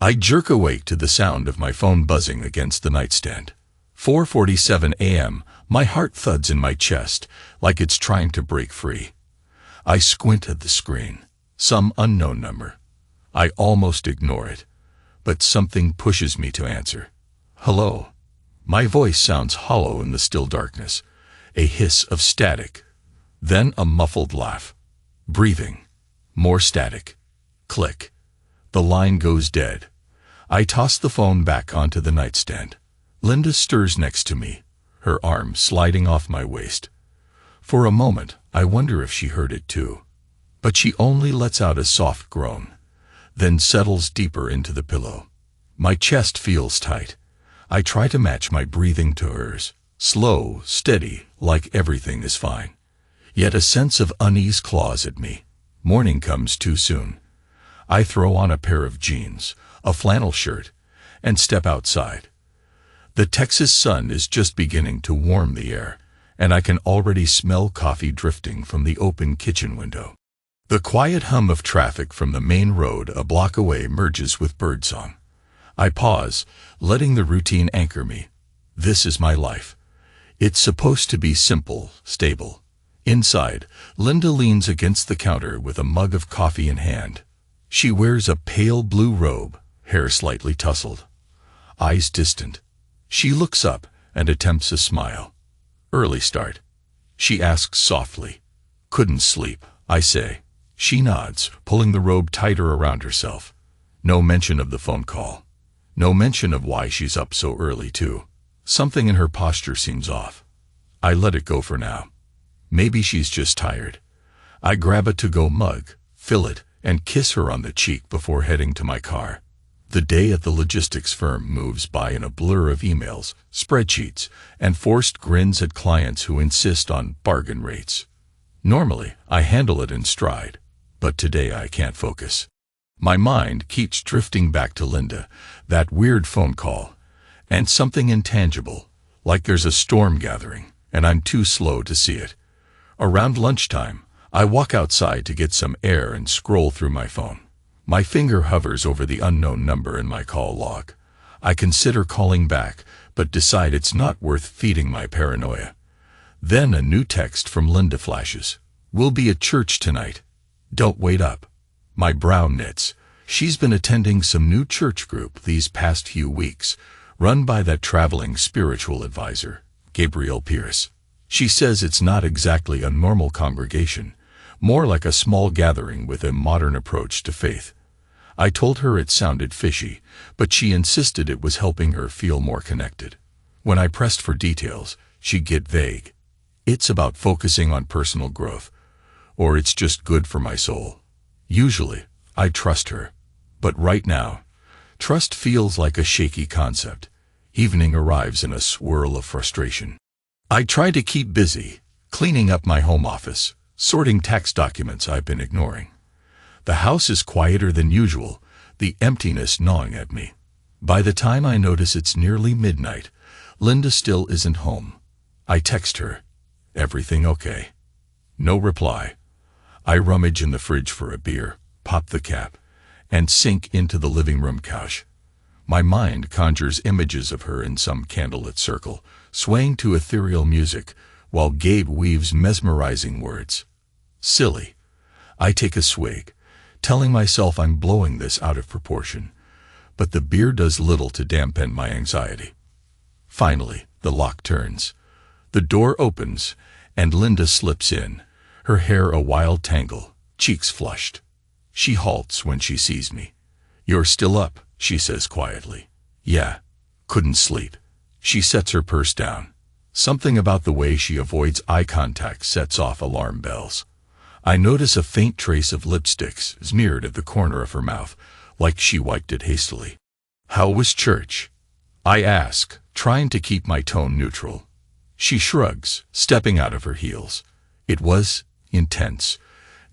I jerk awake to the sound of my phone buzzing against the nightstand. 4:47 a.m., my heart thuds in my chest like it's trying to break free. I squint at the screen. Some unknown number. I almost ignore it, but something pushes me to answer. Hello. My voice sounds hollow in the still darkness. A hiss of static. Then a muffled laugh. Breathing. More static. Click. The line goes dead. I toss the phone back onto the nightstand. Linda stirs next to me, her arm sliding off my waist. For a moment, I wonder if she heard it too. But she only lets out a soft groan, then settles deeper into the pillow. My chest feels tight. I try to match my breathing to hers, slow, steady, like everything is fine. Yet a sense of unease claws at me. Morning comes too soon. I throw on a pair of jeans, a flannel shirt, and step outside. The Texas sun is just beginning to warm the air, and I can already smell coffee drifting from the open kitchen window. The quiet hum of traffic from the main road a block away merges with birdsong. I pause, letting the routine anchor me. This is my life. It's supposed to be simple, stable. Inside, Linda leans against the counter with a mug of coffee in hand. She wears a pale blue robe, hair slightly tousled, eyes distant. She looks up and attempts a smile. Early start. She asks softly. Couldn't sleep, I say. She nods, pulling the robe tighter around herself. No mention of the phone call. No mention of why she's up so early, too. Something in her posture seems off. I let it go for now. Maybe she's just tired. I grab a to-go mug, fill it, and kiss her on the cheek before heading to my car. The day at the logistics firm moves by in a blur of emails, spreadsheets, and forced grins at clients who insist on bargain rates. Normally, I handle it in stride, but today I can't focus. My mind keeps drifting back to Linda, that weird phone call, and something intangible, like there's a storm gathering, and I'm too slow to see it. Around lunchtime, I walk outside to get some air and scroll through my phone. My finger hovers over the unknown number in my call log. I consider calling back, but decide it's not worth feeding my paranoia. Then a new text from Linda flashes. We'll be at church tonight. Don't wait up. My brow knits. She's been attending some new church group these past few weeks, run by that traveling spiritual advisor, Gabriel Pierce. She says it's not exactly a normal congregation, more like a small gathering with a modern approach to faith. I told her it sounded fishy, but she insisted it was helping her feel more connected. When I pressed for details, she'd get vague. It's about focusing on personal growth, or it's just good for my soul. Usually, I trust her, but right now, trust feels like a shaky concept. Evening arrives in a swirl of frustration. I try to keep busy, cleaning up my home office, sorting tax documents I've been ignoring. The house is quieter than usual, the emptiness gnawing at me. By the time I notice it's nearly midnight, Linda still isn't home. I text her. Everything okay? No reply. I rummage in the fridge for a beer, pop the cap, and sink into the living room couch. My mind conjures images of her in some candlelit circle, swaying to ethereal music, while Gabe weaves mesmerizing words. Silly. I take a swig, telling myself I'm blowing this out of proportion, but the beer does little to dampen my anxiety. Finally, the lock turns. The door opens, and Linda slips in, her hair a wild tangle, cheeks flushed. She halts when she sees me. You're still up, she says quietly. Yeah, couldn't sleep. She sets her purse down. Something about the way she avoids eye contact sets off alarm bells. I notice a faint trace of lipsticks smeared at the corner of her mouth, like she wiped it hastily. How was church? I ask, trying to keep my tone neutral. She shrugs, stepping out of her heels. It was intense.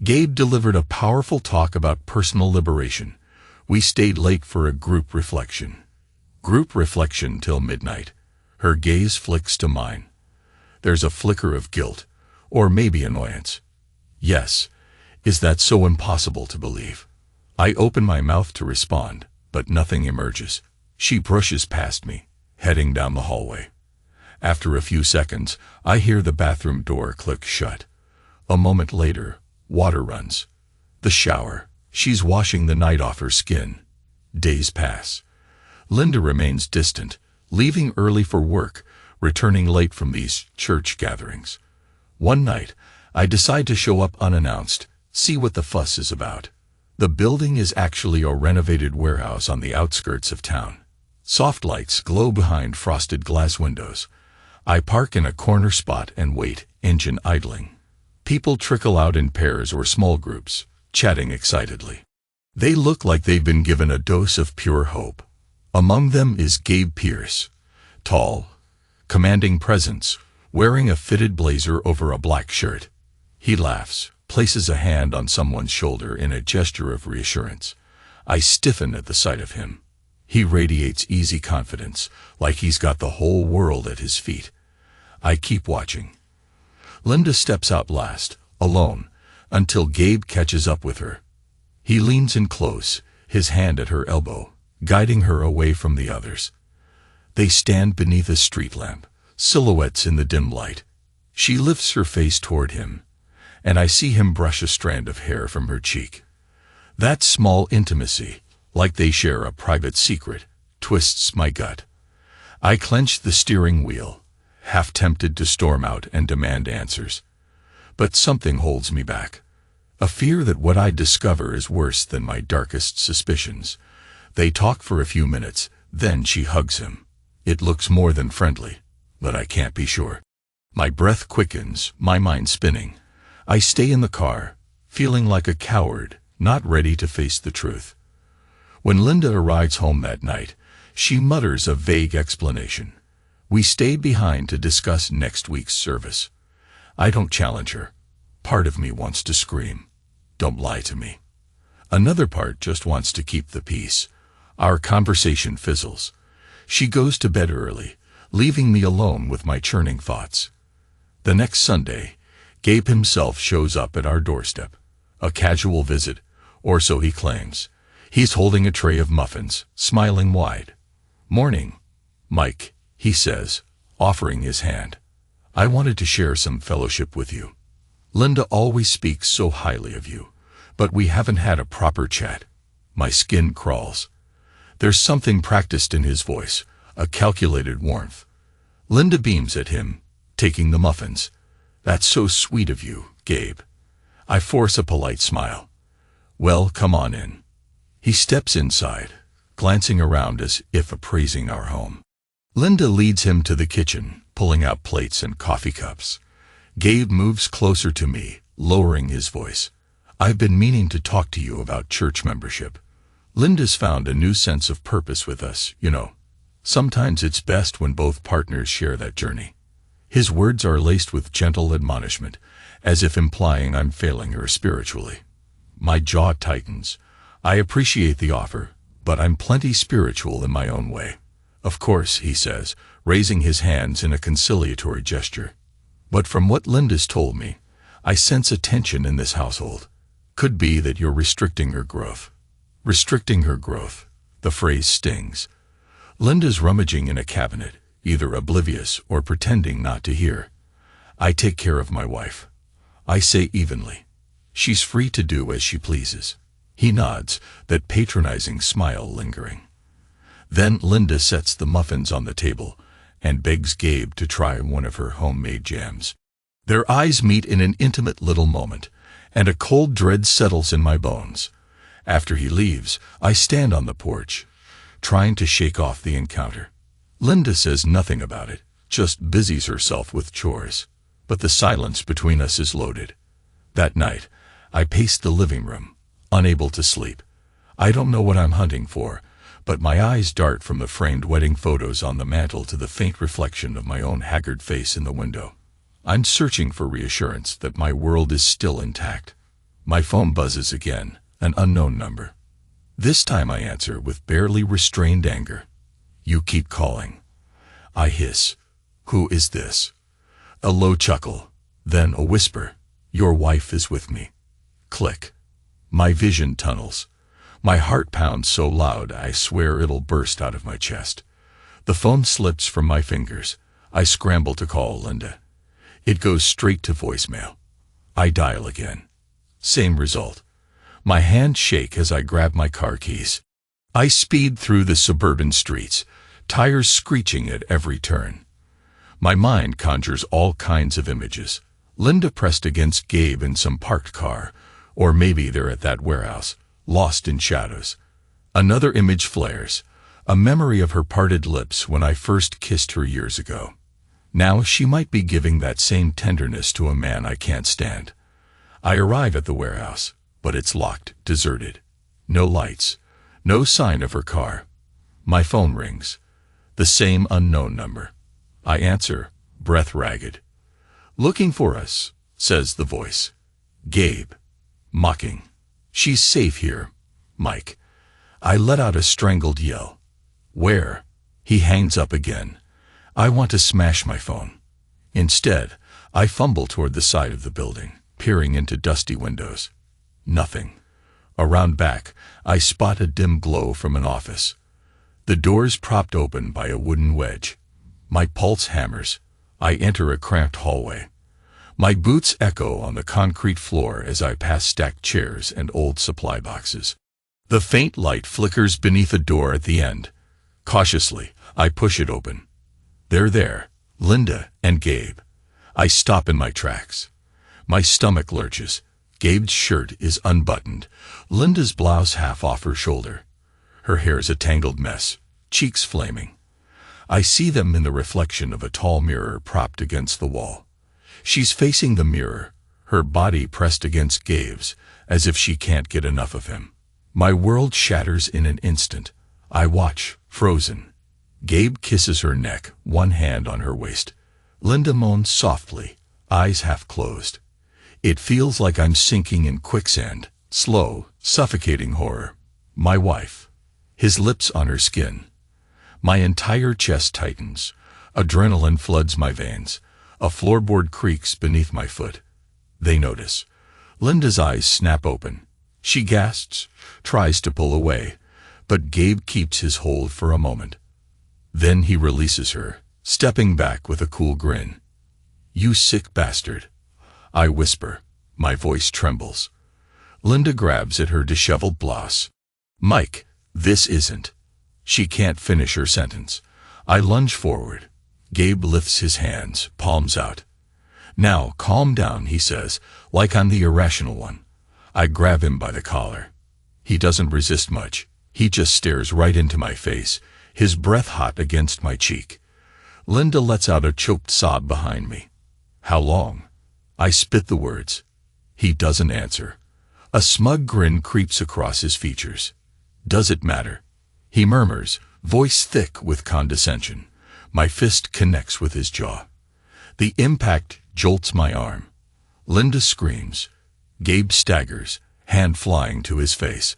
Gabe delivered a powerful talk about personal liberation. We stayed late for a group reflection. Group reflection till midnight. Her gaze flicks to mine. There's a flicker of guilt, or maybe annoyance. Yes, is that so impossible to believe? I open my mouth to respond, but nothing emerges. She brushes past me, heading down the hallway. After a few seconds, I hear the bathroom door click shut. A moment later, water runs. The shower. She's washing the night off her skin. Days pass. Linda remains distant, leaving early for work, returning late from these church gatherings. One night, I decide to show up unannounced, see what the fuss is about. The building is actually a renovated warehouse on the outskirts of town. Soft lights glow behind frosted glass windows. I park in a corner spot and wait, engine idling. People trickle out in pairs or small groups, chatting excitedly. They look like they've been given a dose of pure hope. Among them is Gabe Pierce, tall, commanding presence, wearing a fitted blazer over a black shirt. He laughs, places a hand on someone's shoulder in a gesture of reassurance. I stiffen at the sight of him. He radiates easy confidence, like he's got the whole world at his feet. I keep watching. Linda steps out last, alone, until Gabe catches up with her. He leans in close, his hand at her elbow, guiding her away from the others. They stand beneath a street lamp, silhouettes in the dim light. She lifts her face toward him, and I see him brush a strand of hair from her cheek. That small intimacy, like they share a private secret, twists my gut. I clench the steering wheel, half tempted to storm out and demand answers. But something holds me back. A fear that what I discover is worse than my darkest suspicions. They talk for a few minutes, then she hugs him. It looks more than friendly, but I can't be sure. My breath quickens, my mind spinning. I stay in the car, feeling like a coward, not ready to face the truth. When Linda arrives home that night, she mutters a vague explanation. We stayed behind to discuss next week's service. I don't challenge her. Part of me wants to scream. Don't lie to me. Another part just wants to keep the peace. Our conversation fizzles. She goes to bed early, leaving me alone with my churning thoughts. The next Sunday, Gabe himself shows up at our doorstep. A casual visit, or so he claims. He's holding a tray of muffins, smiling wide. "Morning, Mike," he says, offering his hand. "I wanted to share some fellowship with you. Linda always speaks so highly of you, but we haven't had a proper chat." My skin crawls. There's something practiced in his voice, a calculated warmth. Linda beams at him, taking the muffins. "That's so sweet of you, Gabe." I force a polite smile. "Well, come on in." He steps inside, glancing around as if appraising our home. Linda leads him to the kitchen, pulling out plates and coffee cups. Gabe moves closer to me, lowering his voice. "I've been meaning to talk to you about church membership. Linda's found a new sense of purpose with us, you know. Sometimes it's best when both partners share that journey." His words are laced with gentle admonishment, as if implying I'm failing her spiritually. My jaw tightens. I appreciate the offer, but I'm plenty spiritual in my own way. "Of course," he says, raising his hands in a conciliatory gesture. "But from what Linda's told me, I sense a tension in this household. Could be that you're restricting her growth." Restricting her growth. The phrase stings. Linda's rummaging in a cabinet, either oblivious or pretending not to hear. "I take care of my wife," I say evenly. "She's free to do as she pleases." He nods, that patronizing smile lingering. Then Linda sets the muffins on the table and begs Gabe to try one of her homemade jams. Their eyes meet in an intimate little moment, and a cold dread settles in my bones. After he leaves, I stand on the porch, trying to shake off the encounter. Linda says nothing about it, just busies herself with chores. But the silence between us is loaded. That night, I pace the living room, unable to sleep. I don't know what I'm hunting for, but my eyes dart from the framed wedding photos on the mantel to the faint reflection of my own haggard face in the window. I'm searching for reassurance that my world is still intact. My phone buzzes again, an unknown number. This time I answer with barely restrained anger. "You keep calling." I hiss. "Who is this?" A low chuckle, then a whisper. "Your wife is with me." Click. My vision tunnels. My heart pounds so loud I swear it'll burst out of my chest. The phone slips from my fingers. I scramble to call Linda. It goes straight to voicemail. I dial again. Same result. My hands shake as I grab my car keys. I speed through the suburban streets, tires screeching at every turn. My mind conjures all kinds of images. Linda pressed against Gabe in some parked car, or maybe they're at that warehouse, lost in shadows. Another image flares, a memory of her parted lips when I first kissed her years ago. Now she might be giving that same tenderness to a man I can't stand. I arrive at the warehouse, but it's locked, deserted. No lights, no sign of her car. My phone rings. The same unknown number. I answer, breath ragged. "Looking for us," says the voice. Gabe. Mocking. "She's safe here, Mike." I let out a strangled yell. "Where?" He hangs up again. I want to smash my phone. Instead, I fumble toward the side of the building, peering into dusty windows. Nothing. Around back, I spot a dim glow from an office. The door's propped open by a wooden wedge. My pulse hammers. I enter a cramped hallway. My boots echo on the concrete floor as I pass stacked chairs and old supply boxes. The faint light flickers beneath a door at the end. Cautiously, I push it open. They're there, Linda and Gabe. I stop in my tracks. My stomach lurches. Gabe's shirt is unbuttoned, Linda's blouse half off her shoulder. Her hair's a tangled mess, cheeks flaming. I see them in the reflection of a tall mirror propped against the wall. She's facing the mirror, her body pressed against Gabe's, as if she can't get enough of him. My world shatters in an instant. I watch, frozen. Gabe kisses her neck, one hand on her waist. Linda moans softly, eyes half closed. It feels like I'm sinking in quicksand, slow, suffocating horror. My wife. His lips on her skin. My entire chest tightens. Adrenaline floods my veins. A floorboard creaks beneath my foot. They notice. Linda's eyes snap open. She gasps, tries to pull away, but Gabe keeps his hold for a moment. Then he releases her, stepping back with a cool grin. "You sick bastard," I whisper. My voice trembles. Linda grabs at her disheveled blouse. "Mike, this isn't." She can't finish her sentence. I lunge forward. Gabe lifts his hands, palms out. "Now, calm down," he says, like I'm the irrational one. I grab him by the collar. He doesn't resist much. He just stares right into my face, his breath hot against my cheek. Linda lets out a choked sob behind me. "How long?" I spit the words. He doesn't answer. A smug grin creeps across his features. "Does it matter?" He murmurs, voice thick with condescension. My fist connects with his jaw. The impact jolts my arm. Linda screams. Gabe staggers, hand flying to his face.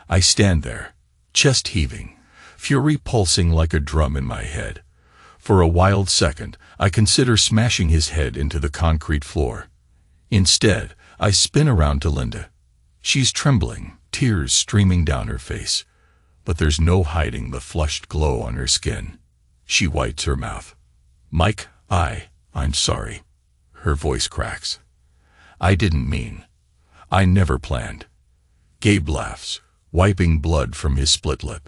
I stand there, chest heaving, fury pulsing like a drum in my head. For a wild second, I consider smashing his head into the concrete floor. Instead, I spin around to Linda. She's trembling, tears streaming down her face. But there's no hiding the flushed glow on her skin. She wipes her mouth. "Mike, I'm sorry." Her voice cracks. "I didn't mean. I never planned." Gabe laughs, wiping blood from his split lip.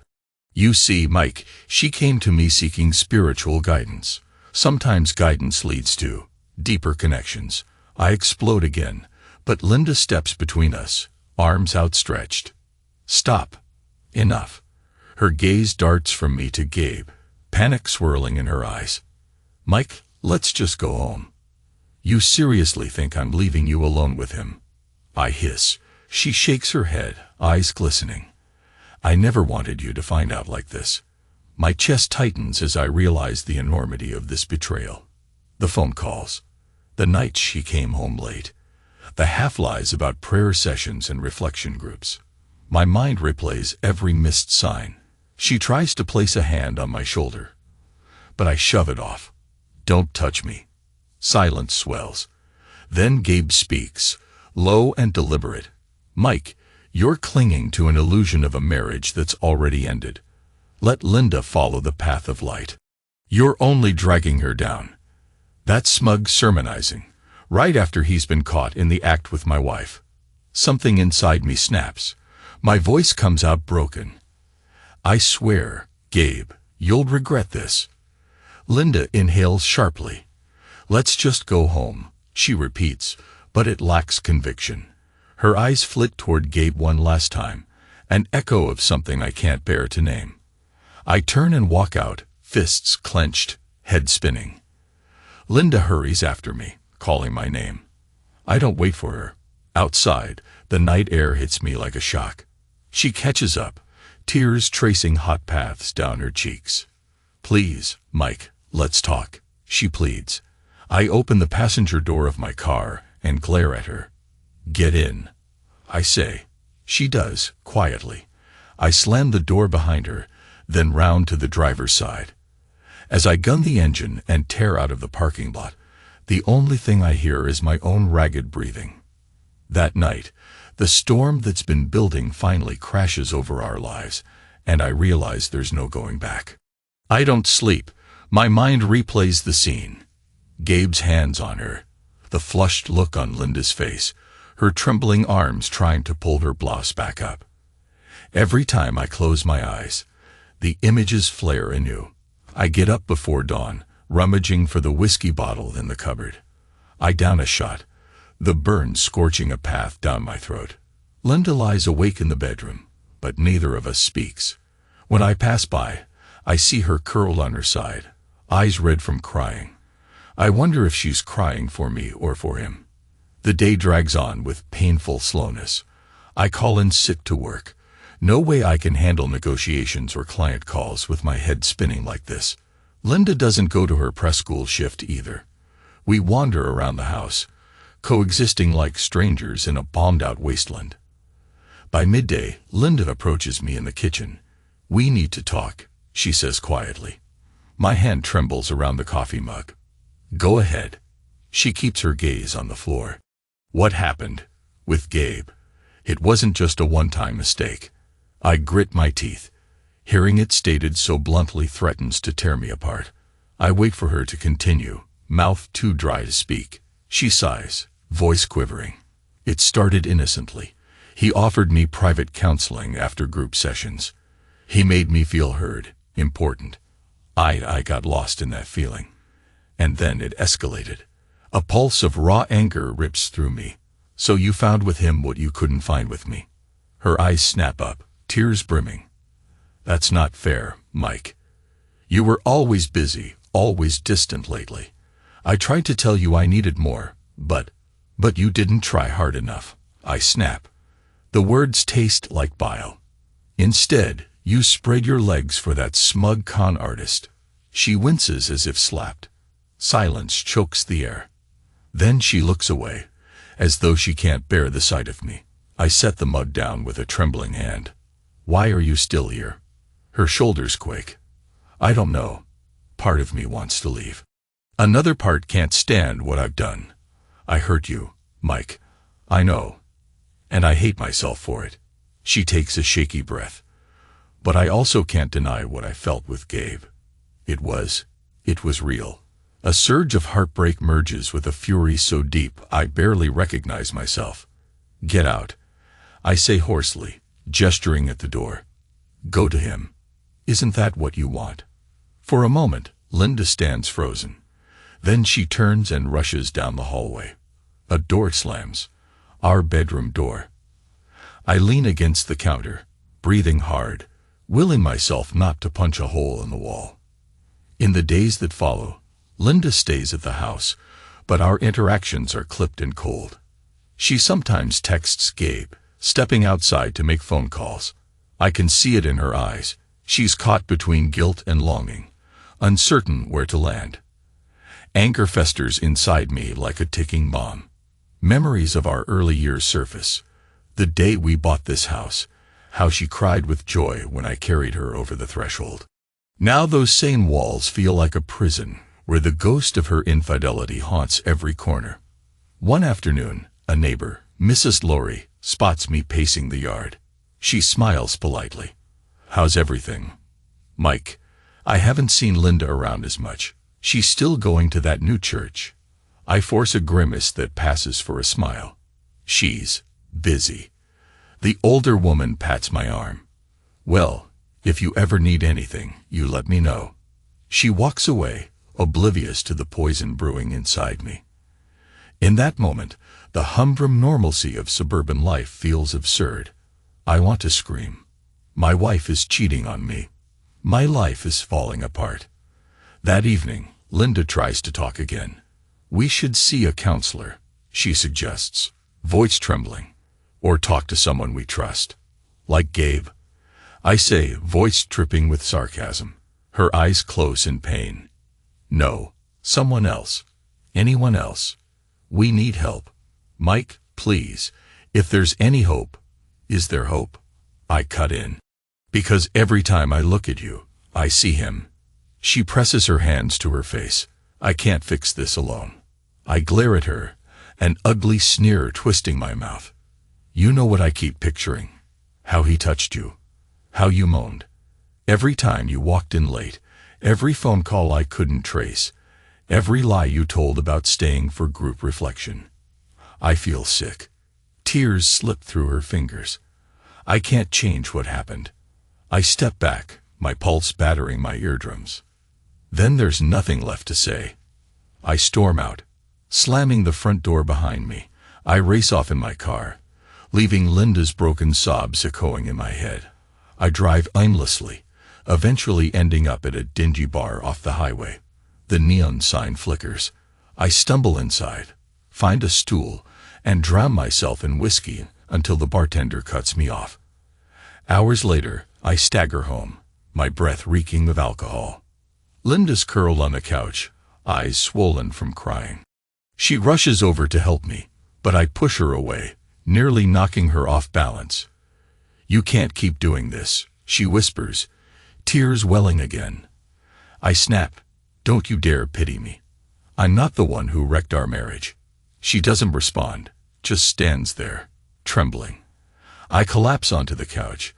"You see, Mike, she came to me seeking spiritual guidance. Sometimes guidance leads to deeper connections." I explode again, but Linda steps between us, arms outstretched. "Stop. Enough." Her gaze darts from me to Gabe, panic swirling in her eyes. "Mike, let's just go home." "You seriously think I'm leaving you alone with him?" I hiss. She shakes her head, eyes glistening. "I never wanted you to find out like this." My chest tightens as I realize the enormity of this betrayal. The phone calls. The night she came home late. The half-lies about prayer sessions and reflection groups. My mind replays every missed sign. She tries to place a hand on my shoulder, but I shove it off. "Don't touch me." Silence swells. Then Gabe speaks, low and deliberate. "Mike, You're clinging to an illusion of a marriage that's already ended. Let Linda follow the path of light. You're only dragging her down. That smug sermonizing, right after he's been caught in the act with my wife. Something inside me snaps. My voice comes out broken. I swear, Gabe, you'll regret this. Linda inhales sharply. Let's just go home, she repeats, but it lacks conviction. Her eyes flit toward Gabe one last time, an echo of something I can't bear to name. I turn and walk out, fists clenched, head spinning. Linda hurries after me, calling my name. I don't wait for her. Outside, the night air hits me like a shock. She catches up, tears tracing hot paths down her cheeks. Please, Mike, let's talk, she pleads. I open the passenger door of my car and glare at her. Get in, I say. She does, quietly. I slam the door behind her, then round to the driver's side. As I gun the engine and tear out of the parking lot, the only thing I hear is my own ragged breathing. That night, the storm that's been building finally crashes over our lives, and I realize there's no going back. I don't sleep. My mind replays the scene. Gabe's hands on her, the flushed look on Linda's face, her trembling arms trying to pull her blouse back up. Every time I close my eyes, the images flare anew. I get up before dawn, rummaging for the whiskey bottle in the cupboard. I down a shot, the burn scorching a path down my throat. Linda lies awake in the bedroom, but neither of us speaks. When I pass by, I see her curled on her side, eyes red from crying. I wonder if she's crying for me or for him. The day drags on with painful slowness. I call in sick to work. No way I can handle negotiations or client calls with my head spinning like this. Linda doesn't go to her press school shift either. We wander around the house, coexisting like strangers in a bombed-out wasteland. By midday, Linda approaches me in the kitchen. We need to talk, she says quietly. My hand trembles around the coffee mug. Go ahead. She keeps her gaze on the floor. What happened with Gabe? It wasn't just a one-time mistake. I grit my teeth. Hearing it stated so bluntly threatens to tear me apart. I wait for her to continue, mouth too dry to speak. She sighs, voice quivering. It started innocently. He offered me private counseling after group sessions. He made me feel heard, important. I got lost in that feeling. And then it escalated. A pulse of raw anger rips through me. So you found with him what you couldn't find with me. Her eyes snap up, tears brimming. That's not fair, Mike. You were always busy, always distant lately. I tried to tell you I needed more, but you didn't try hard enough. I snap. The words taste like bile. Instead, you spread your legs for that smug con artist. She winces as if slapped. Silence chokes the air. Then she looks away, as though she can't bear the sight of me. I set the mug down with a trembling hand. Why are you still here? Her shoulders quake. I don't know. Part of me wants to leave. Another part can't stand what I've done. I hurt you, Mike. I know. And I hate myself for it. She takes a shaky breath. But I also can't deny what I felt with Gabe. It was real. A surge of heartbreak merges with a fury so deep I barely recognize myself. Get out, I say hoarsely, gesturing at the door. Go to him. Isn't that what you want? For a moment, Linda stands frozen. Then she turns and rushes down the hallway. A door slams. Our bedroom door. I lean against the counter, breathing hard, willing myself not to punch a hole in the wall. In the days that follow, Linda stays at the house, but our interactions are clipped and cold. She sometimes texts Gabe, stepping outside to make phone calls. I can see it in her eyes. She's caught between guilt and longing, uncertain where to land. Anger festers inside me like a ticking bomb. Memories of our early years surface. The day we bought this house, how she cried with joy when I carried her over the threshold. Now those same walls feel like a prison, where the ghost of her infidelity haunts every corner. One afternoon, a neighbor, Mrs. Lorry, spots me pacing the yard. She smiles politely. "How's everything?" "Mike, I haven't seen Linda around as much. She's still going to that new church." I force a grimace that passes for a smile. "She's busy." The older woman pats my arm. "Well, if you ever need anything, you let me know." She walks away, oblivious to the poison brewing inside me. In that moment, the humdrum normalcy of suburban life feels absurd. I want to scream. My wife is cheating on me. My life is falling apart. That evening, Linda tries to talk again. "We should see a counselor," she suggests, voice trembling. "Or talk to someone we trust. Like Gabe." I say, voice tripping with sarcasm. Her eyes close in pain. "No, someone else. Anyone else. We need help. Mike, please, if there's any hope." "Is there hope?" I cut in. "Because every time I look at you, I see him." She presses her hands to her face. "I can't fix this alone." I glare at her, an ugly sneer twisting my mouth. "You know what I keep picturing. How he touched you. How you moaned. Every time you walked in late. Every phone call I couldn't trace. Every lie you told about staying for group reflection." I feel sick. Tears slip through her fingers. I can't change what happened. I step back, my pulse battering my eardrums. Then there's nothing left to say. I storm out. Slamming the front door behind me, I race off in my car, leaving Linda's broken sobs echoing in my head. I drive aimlessly, eventually ending up at a dingy bar off the highway. The neon sign flickers. I stumble inside, find a stool, and drown myself in whiskey until the bartender cuts me off. Hours later, I stagger home, my breath reeking of alcohol. Linda's curled on the couch, eyes swollen from crying. She rushes over to help me, but I push her away, nearly knocking her off balance. "You can't keep doing this," she whispers, tears welling again. I snap. "Don't you dare pity me. I'm not the one who wrecked our marriage." She doesn't respond, just stands there, trembling. I collapse onto the couch,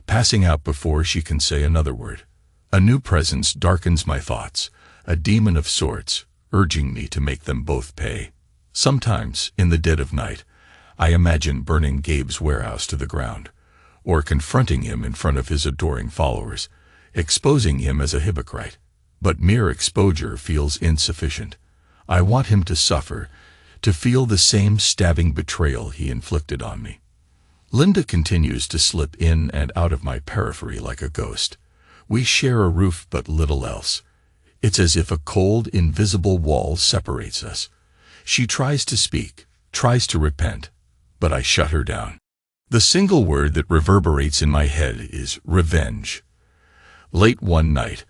passing out before she can say another word. A new presence darkens my thoughts, a demon of sorts, urging me to make them both pay. Sometimes, in the dead of night, I imagine burning Gabe's warehouse to the ground, or confronting him in front of his adoring followers, exposing him as a hypocrite. But mere exposure feels insufficient. I want him to suffer, to feel the same stabbing betrayal he inflicted on me. Linda continues to slip in and out of my periphery like a ghost. We share a roof but little else. It's as if a cold, invisible wall separates us. She tries to speak, tries to repent, but I shut her down. The single word that reverberates in my head is revenge. Late one night,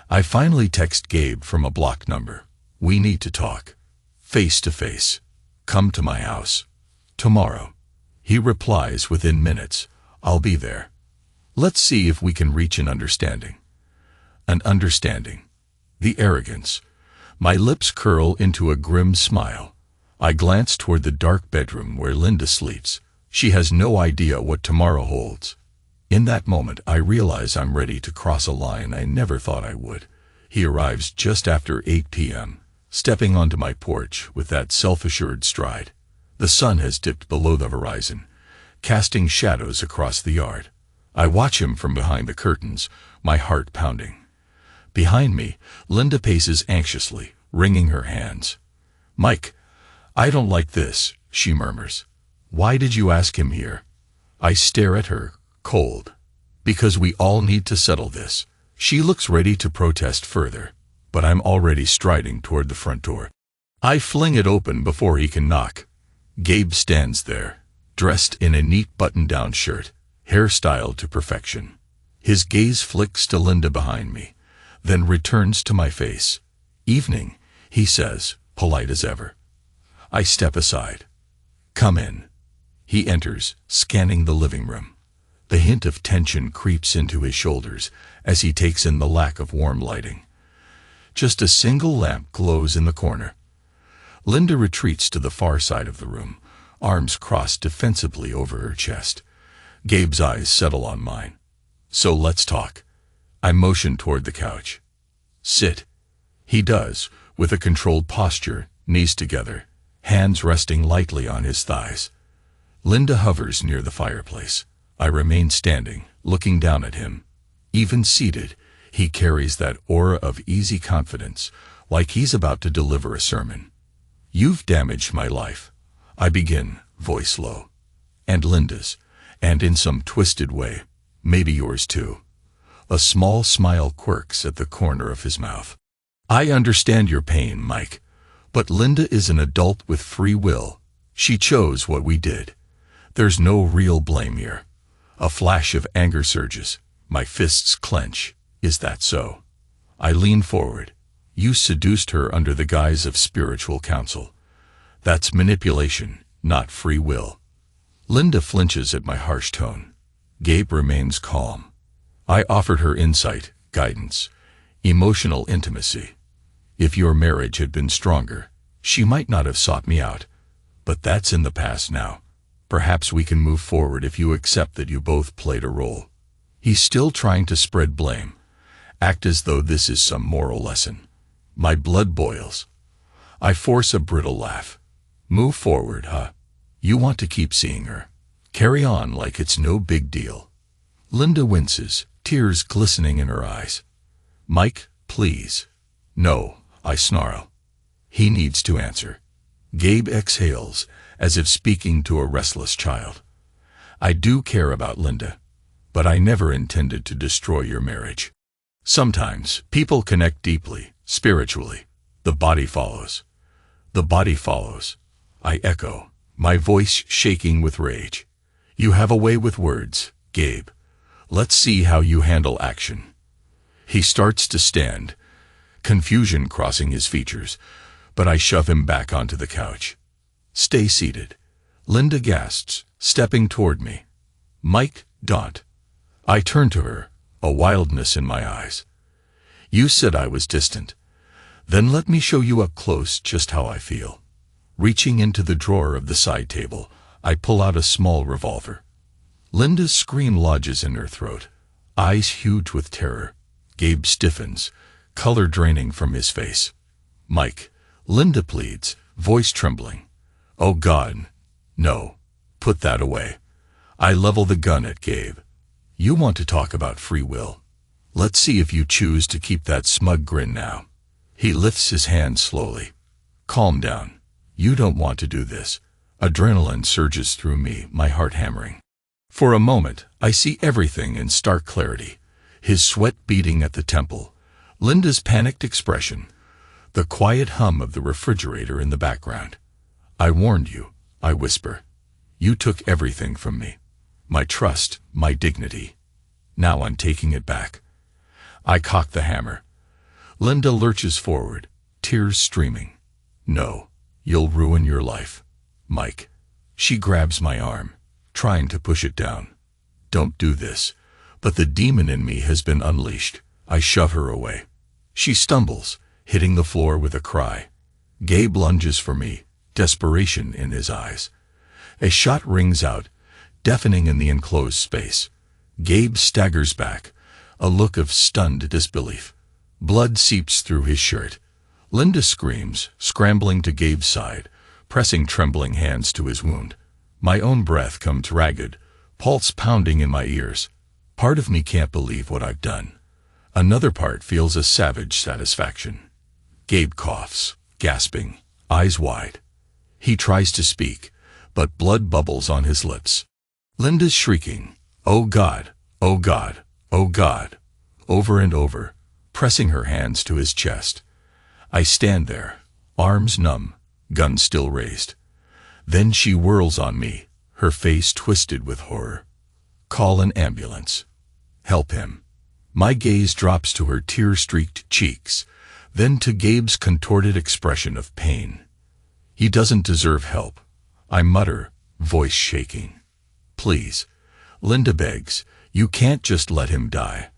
I finally text Gabe from a blocked number. "We need to talk. Face to face. Come to my house. Tomorrow." He replies within minutes, "I'll be there. Let's see if we can reach an understanding." An understanding. The arrogance. My lips curl into a grim smile. I glance toward the dark bedroom where Linda sleeps. She has no idea what tomorrow holds. In that moment, I realize I'm ready to cross a line I never thought I would. He arrives just after 8 p.m., stepping onto my porch with that self-assured stride. The sun has dipped below the horizon, casting shadows across the yard. I watch him from behind the curtains, my heart pounding. Behind me, Linda paces anxiously, wringing her hands. "Mike, I don't like this," she murmurs. "Why did you ask him here?" I stare at her, cold. "Because we all need to settle this." She looks ready to protest further, but I'm already striding toward the front door. I fling it open before he can knock. Gabe stands there, dressed in a neat button-down shirt, hairstyled to perfection. His gaze flicks to Linda behind me, then returns to my face. "Evening," he says, polite as ever. I step aside. "Come in." He enters, scanning the living room. The hint of tension creeps into his shoulders as he takes in the lack of warm lighting. Just a single lamp glows in the corner. Linda retreats to the far side of the room, arms crossed defensively over her chest. Gabe's eyes settle on mine. "So let's talk." I motion toward the couch. "Sit." He does, with a controlled posture, knees together, hands resting lightly on his thighs. Linda hovers near the fireplace. I remain standing, looking down at him. Even seated, he carries that aura of easy confidence, like he's about to deliver a sermon. "You've damaged my life," I begin, voice low. "And Linda's, and in some twisted way, maybe yours too." A small smile quirks at the corner of his mouth. "I understand your pain, Mike, but Linda is an adult with free will. She chose what we did. There's no real blame here." A flash of anger surges. My fists clench. "Is that so?" I lean forward. "You seduced her under the guise of spiritual counsel. That's manipulation, not free will." Linda flinches at my harsh tone. Gabe remains calm. "I offered her insight, guidance, emotional intimacy. If your marriage had been stronger, she might not have sought me out. But that's in the past now. Perhaps we can move forward if you accept that you both played a role." He's still trying to spread blame, act as though this is some moral lesson. My blood boils. I force a brittle laugh. "Move forward, huh? You want to keep seeing her. Carry on like it's no big deal." Linda winces, tears glistening in her eyes. "Mike, please." "No," I snarl. He needs to answer. Gabe exhales, as if speaking to a restless child. "I do care about Linda, but I never intended to destroy your marriage. Sometimes people connect deeply, spiritually. The body follows." "The body follows," I echo, my voice shaking with rage. "You have a way with words, Gabe. Let's see how you handle action." He starts to stand, confusion crossing his features, but I shove him back onto the couch. "Stay seated." Linda gasps, stepping toward me. "Mike, don't." I turn to her, a wildness in my eyes. "You said I was distant. Then let me show you up close just how I feel." Reaching into the drawer of the side table, I pull out a small revolver. Linda's scream lodges in her throat, eyes huge with terror. Gabe stiffens, color draining from his face. "Mike," Linda pleads, voice trembling. "Oh God, no. Put that away." I level the gun at Gabe. "You want to talk about free will? Let's see if you choose to keep that smug grin now." He lifts his hand slowly. "Calm down. You don't want to do this." Adrenaline surges through me, my heart hammering. For a moment, I see everything in stark clarity. His sweat beating at the temple, Linda's panicked expression, the quiet hum of the refrigerator in the background. "I warned you," I whisper. "You took everything from me. My trust, my dignity. Now I'm taking it back." I cock the hammer. Linda lurches forward, tears streaming. "No, you'll ruin your life, Mike." She grabs my arm, trying to push it down. "Don't do this." But the demon in me has been unleashed. I shove her away. She stumbles, hitting the floor with a cry. Gabe lunges for me, desperation in his eyes. A shot rings out, deafening in the enclosed space. Gabe staggers back, a look of stunned disbelief. Blood seeps through his shirt. Linda screams, scrambling to Gabe's side, pressing trembling hands to his wound. My own breath comes ragged, pulse pounding in my ears. Part of me can't believe what I've done. Another part feels a savage satisfaction. Gabe coughs, gasping, eyes wide. He tries to speak, but blood bubbles on his lips. Linda's shrieking, "Oh God, oh God, oh God," over and over, pressing her hands to his chest. I stand there, arms numb, gun still raised. Then she whirls on me, her face twisted with horror. "Call an ambulance. Help him." My gaze drops to her tear-streaked cheeks, then to Gabe's contorted expression of pain. "He doesn't deserve help," I mutter, voice shaking. "Please," Linda begs, "you can't just let him die."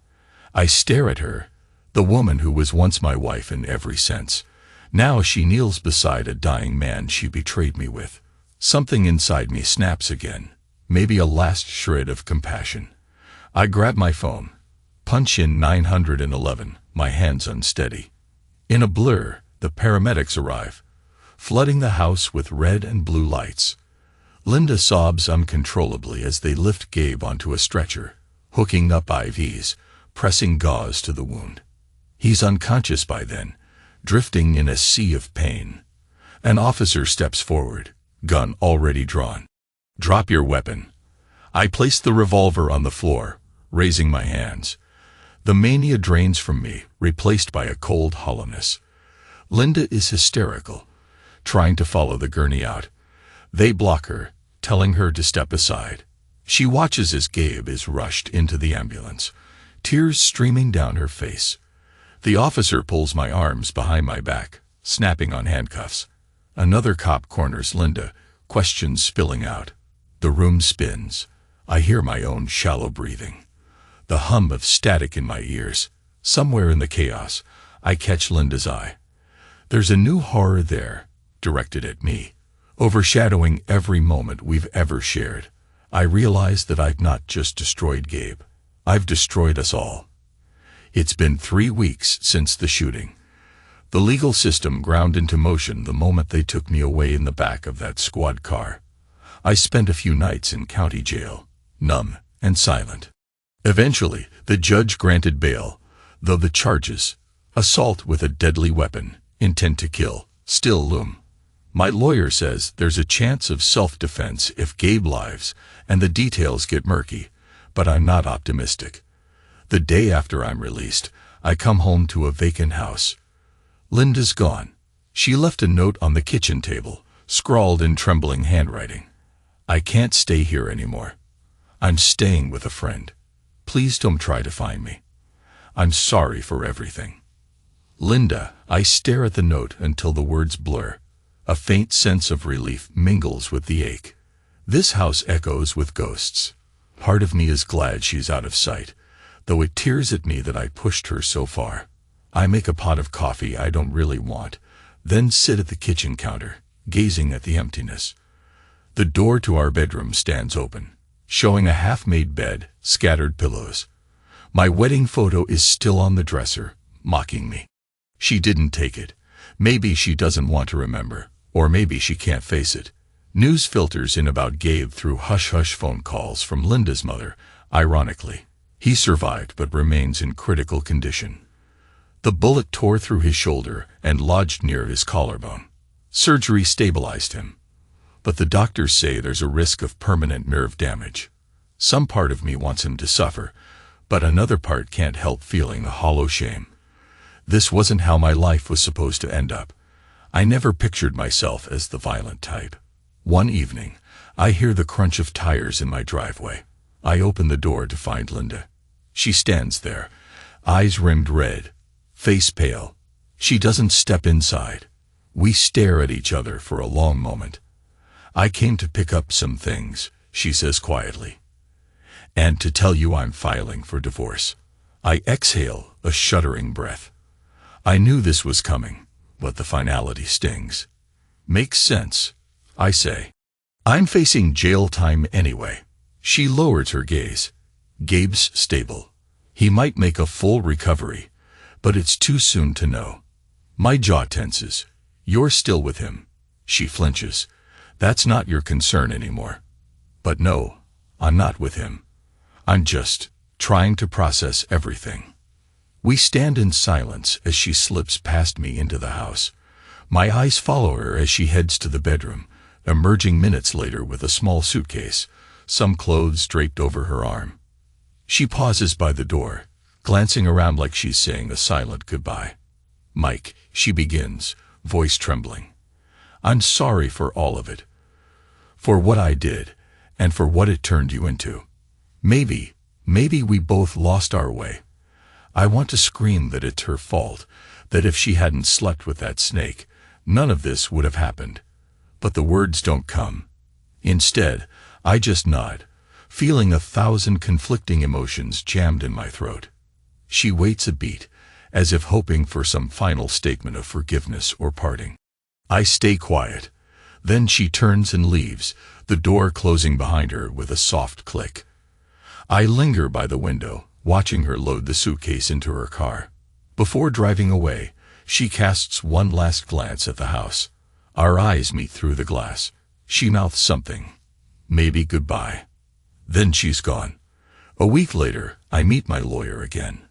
I stare at her, the woman who was once my wife in every sense. Now she kneels beside a dying man she betrayed me with. Something inside me snaps again, maybe a last shred of compassion. I grab my phone, punch in 911, my hands unsteady. In a blur, the paramedics arrive, flooding the house with red and blue lights. Linda sobs uncontrollably as they lift Gabe onto a stretcher, hooking up IVs, pressing gauze to the wound. He's unconscious by then, drifting in a sea of pain. An officer steps forward, gun already drawn. "Drop your weapon." I place the revolver on the floor, raising my hands. The mania drains from me, replaced by a cold hollowness. Linda is hysterical, trying to follow the gurney out. They block her, telling her to step aside. She watches as Gabe is rushed into the ambulance, tears streaming down her face. The officer pulls my arms behind my back, snapping on handcuffs. Another cop corners Linda, questions spilling out. The room spins. I hear my own shallow breathing, the hum of static in my ears. Somewhere in the chaos, I catch Linda's eye. There's a new horror there, directed at me, overshadowing every moment we've ever shared. I realize that I've not just destroyed Gabe. I've destroyed us all. It's been 3 weeks since the shooting. The legal system ground into motion the moment they took me away in the back of that squad car. I spent a few nights in county jail, numb and silent. Eventually, the judge granted bail, though the charges, assault with a deadly weapon, intent to kill, still loom. My lawyer says there's a chance of self-defense if Gabe lives, and the details get murky, but I'm not optimistic. The day after I'm released, I come home to a vacant house. Linda's gone. She left a note on the kitchen table, scrawled in trembling handwriting. "I can't stay here anymore. I'm staying with a friend. Please don't try to find me. I'm sorry for everything. Linda." I stare at the note until the words blur. A faint sense of relief mingles with the ache. This house echoes with ghosts. Part of me is glad she's out of sight, though it tears at me that I pushed her so far. I make a pot of coffee I don't really want, then sit at the kitchen counter, gazing at the emptiness. The door to our bedroom stands open, showing a half-made bed, scattered pillows. My wedding photo is still on the dresser, mocking me. She didn't take it. Maybe she doesn't want to remember, or maybe she can't face it. News filters in about Gabe through hush-hush phone calls from Linda's mother, ironically. He survived but remains in critical condition. The bullet tore through his shoulder and lodged near his collarbone. Surgery stabilized him, but the doctors say there's a risk of permanent nerve damage. Some part of me wants him to suffer, but another part can't help feeling the hollow shame. This wasn't how my life was supposed to end up. I never pictured myself as the violent type. One evening, I hear the crunch of tires in my driveway. I open the door to find Linda. She stands there, eyes rimmed red, face pale. She doesn't step inside. We stare at each other for a long moment. "I came to pick up some things," she says quietly, "and to tell you I'm filing for divorce." I exhale a shuddering breath. I knew this was coming, but the finality stings. "Makes sense," I say. "I'm facing jail time anyway." She lowers her gaze. "Gabe's stable. He might make a full recovery, but it's too soon to know." My jaw tenses. "You're still with him." She flinches. "That's not your concern anymore." But no, I'm not with him. I'm just trying to process everything. We stand in silence as she slips past me into the house. My eyes follow her as she heads to the bedroom, emerging minutes later with a small suitcase, some clothes draped over her arm. She pauses by the door, glancing around like she's saying a silent goodbye. "Mike," she begins, voice trembling. "I'm sorry for all of it. For what I did, and for what it turned you into. Maybe we both lost our way. I want to scream that it's her fault, that if she hadn't slept with that snake, none of this would have happened. But the words don't come. Instead, I just nod, feeling 1,000 conflicting emotions jammed in my throat." She waits a beat, as if hoping for some final statement of forgiveness or parting. I stay quiet. Then she turns and leaves, the door closing behind her with a soft click. I linger by the window, watching her load the suitcase into her car. Before driving away, she casts one last glance at the house. Our eyes meet through the glass. She mouths something. Maybe goodbye. Then she's gone. A week later, I meet my lawyer again.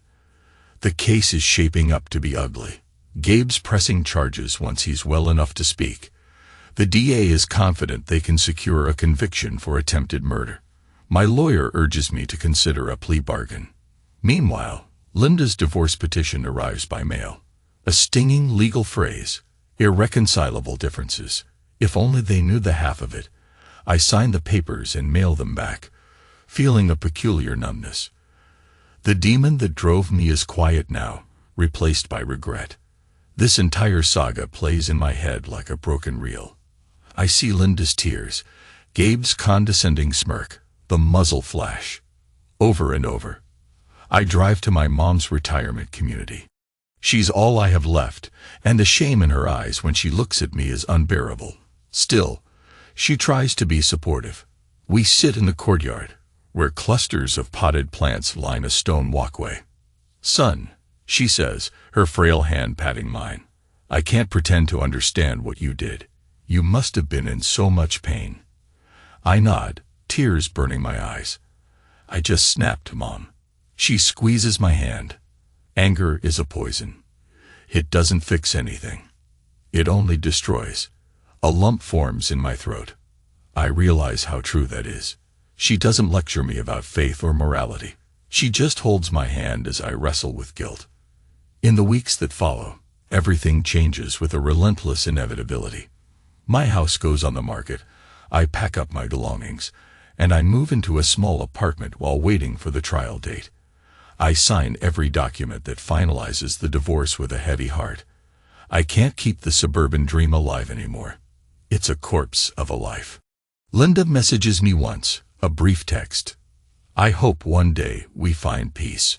The case is shaping up to be ugly. Gabe's pressing charges once he's well enough to speak. The DA is confident they can secure a conviction for attempted murder. My lawyer urges me to consider a plea bargain. Meanwhile, Linda's divorce petition arrives by mail. A stinging legal phrase, irreconcilable differences. If only they knew the half of it. I sign the papers and mail them back, feeling a peculiar numbness. The demon that drove me is quiet now, replaced by regret. This entire saga plays in my head like a broken reel. I see Linda's tears, Gabe's condescending smirk, the muzzle flash. Over and over. I drive to my mom's retirement community. She's all I have left, and the shame in her eyes when she looks at me is unbearable. Still, she tries to be supportive. We sit in the courtyard, where clusters of potted plants line a stone walkway. "Son," she says, her frail hand patting mine, "I can't pretend to understand what you did. You must have been in so much pain." I nod, tears burning my eyes. "I just snapped, Mom." She squeezes my hand. "Anger is a poison. It doesn't fix anything. It only destroys." A lump forms in my throat. I realize how true that is. She doesn't lecture me about faith or morality. She just holds my hand as I wrestle with guilt. In the weeks that follow, everything changes with a relentless inevitability. My house goes on the market. I pack up my belongings, and I move into a small apartment while waiting for the trial date. I sign every document that finalizes the divorce with a heavy heart. I can't keep the suburban dream alive anymore. It's a corpse of a life. Linda messages me once, a brief text. "I hope one day we find peace."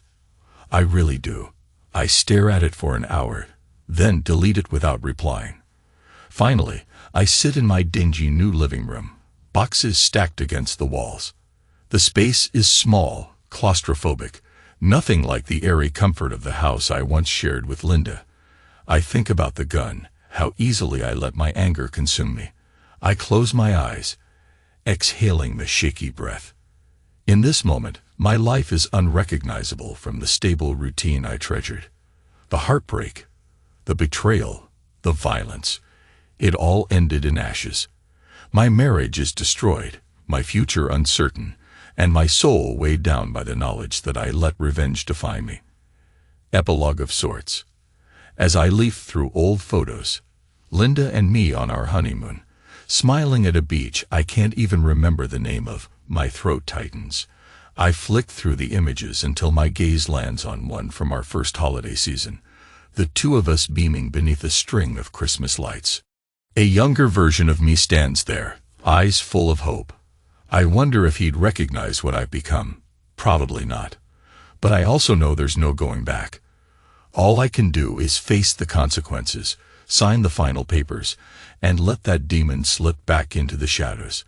I really do. I stare at it for an hour, then delete it without replying. Finally, I sit in my dingy new living room, boxes stacked against the walls. The space is small, claustrophobic, nothing like the airy comfort of the house I once shared with Linda. I think about the gun, how easily I let my anger consume me. I close my eyes, exhaling the shaky breath. In this moment, my life is unrecognizable from the stable routine I treasured. The heartbreak, the betrayal, the violence, it all ended in ashes. My marriage is destroyed, my future uncertain, and my soul weighed down by the knowledge that I let revenge define me. Epilogue of sorts. As I leaf through old photos, Linda and me on our honeymoon, smiling at a beach I can't even remember the name of, my throat tightens. I flick through the images until my gaze lands on one from our first holiday season, the two of us beaming beneath a string of Christmas lights. A younger version of me stands there, eyes full of hope. I wonder if he'd recognize what I've become. Probably not. But I also know there's no going back. All I can do is face the consequences, sign the final papers, and let that demon slip back into the shadows.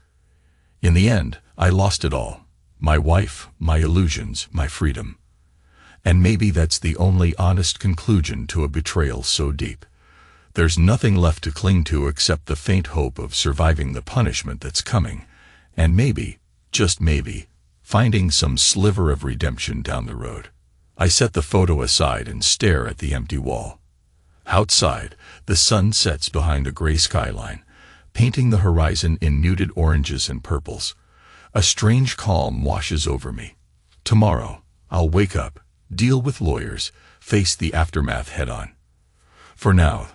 In the end, I lost it all. My wife, my illusions, my freedom. And maybe that's the only honest conclusion to a betrayal so deep. There's nothing left to cling to except the faint hope of surviving the punishment that's coming, and maybe, just maybe, finding some sliver of redemption down the road. I set the photo aside and stare at the empty wall. Outside, the sun sets behind a gray skyline, painting the horizon in muted oranges and purples. A strange calm washes over me. Tomorrow, I'll wake up, deal with lawyers, face the aftermath head-on. For now,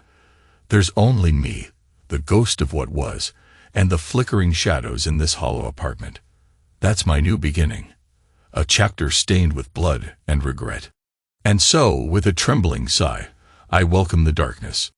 there's only me, the ghost of what was, and the flickering shadows in this hollow apartment. That's my new beginning. A chapter stained with blood and regret. And so, with a trembling sigh, I welcome the darkness.